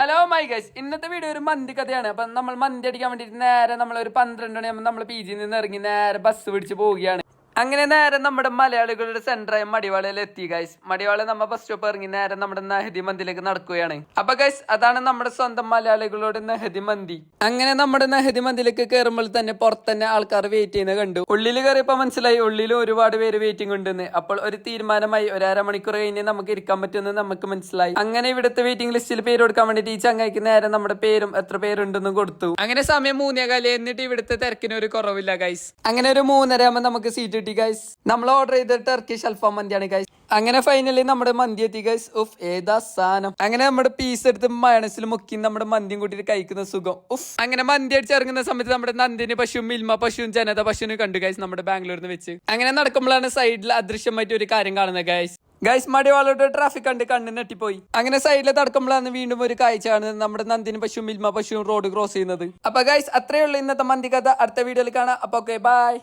Hello my guys, ഇന്നത്തെ video ഒരു മന്തി കഥയാണ്. അപ്പൊ നമ്മൾ മന്തി അടിക്കാൻ വേണ്ടിട്ട് നേരെ നമ്മൾ ഒരു 12 മണിയാകുമ്പോൾ നമ്മൾ PG നിന്ന് ഇറങ്ങി നേരെ ബസ് പിടിച്ച് പോവുകയാണ്. അങ്ങനെ നേരെ നമ്മുടെ മലയാളികളുടെ സെന്ററായ മടിവാളയിൽ എത്തി ഗൈസ്. മടിവാള നമ്മ ബസ് സ്റ്റോപ്പ് ഇറങ്ങി നേരെ നമ്മുടെ നെഹദി മന്തിലേക്ക് നടക്കുകയാണ്. അപ്പൊ ഗൈസ്, അതാണ് നമ്മുടെ സ്വന്തം മലയാളികളുടെ നെഹദി മന്തി. അങ്ങനെ നമ്മുടെ നെഹദി മന്തിലേക്ക് കയറുമ്പോൾ തന്നെ പുറത്തന്നെ ആൾക്കാർ വെയിറ്റ് ചെയ്യുന്നത് കണ്ടു. ഉള്ളിൽ കയറിയപ്പോ മനസ്സിലായി ഉള്ളിലും ഒരുപാട് പേര് വെയിറ്റിംഗ് ഉണ്ടെന്ന്. അപ്പോൾ ഒരു തീരുമാനമായി, ഒരു അരമണിക്കൂർ കഴിഞ്ഞ് നമുക്ക് ഇരിക്കാൻ പറ്റുമെന്ന് നമുക്ക് മനസ്സിലായി. അങ്ങനെ ഇവിടുത്തെ വെയിറ്റിംഗ് ലിസ്റ്റിൽ പേര് കൊടുക്കാൻ വേണ്ടിട്ട് ഈ ചങ്ങായിക്ക് നേരെ നമ്മുടെ പേരും എത്ര പേരുണ്ടെന്നും കൊടുത്തു. അങ്ങനെ സമയം 3:15 എന്നിട്ട് ഇവിടുത്തെ തിരക്കിന് ഒരു കുറവില്ല ഗൈസ്. അങ്ങനെ ഒരു 3:30 ആകുമ്പോൾ നമുക്ക് സീറ്റ് കിട്ടി ഗൈസ്. നമ്മൾ ഓർഡർ ചെയ്ത ടർക്കിഷ് അൽഫാം മന്തിയാണ് ഗൈസ്. അങ്ങനെ ഫൈനലി നമ്മുടെ മന്തി എത്തി ഗൈസ്. ഉഫ്, ഏതാ സാധനം. അങ്ങനെ നമ്മുടെ പീസ് എടുത്ത് മയണസിൽ മുക്കി നമ്മുടെ മന്തിയും കൂട്ടിട്ട് കഴിക്കുന്ന സുഖം. ഉഫ്. അങ്ങനെ മന്തി അടിച്ചിറങ്ങുന്ന സമയത്ത് നമ്മുടെ നന്ദിനി പശുവും മിൽമ പശുവും ജനത പശുവിനും കണ്ടു ഗൈസ് നമ്മുടെ ബാംഗ്ലൂരിൽ നിന്ന് വെച്ച്. അങ്ങനെ നടക്കുമ്പോഴാണ് സൈഡിൽ അദൃശ്യമായിട്ട് ഒരു കാര്യം കാണുന്നത് ഗൈസ്. മടിവാളോട്ട് ട്രാഫിക് കണ്ട് കണ്ണ് നെട്ടിപ്പോയി. അങ്ങനെ സൈഡിൽ തടക്കുമ്പോഴാണ് വീണ്ടും ഒരു കാഴ്ച കാണുന്നത്, നമ്മുടെ നന്ദിനി പശുവും മിൽമ പശുവും റോഡ് ക്രോസ് ചെയ്യുന്നത്. അപ്പൊ ഗൈസ്, അത്രേ ഉള്ളൂ ഇന്നത്തെ മന്തി കഥ. അടുത്ത വീഡിയോയിൽ കാണാം. അപ്പൊ ഓക്കെ, ബൈ.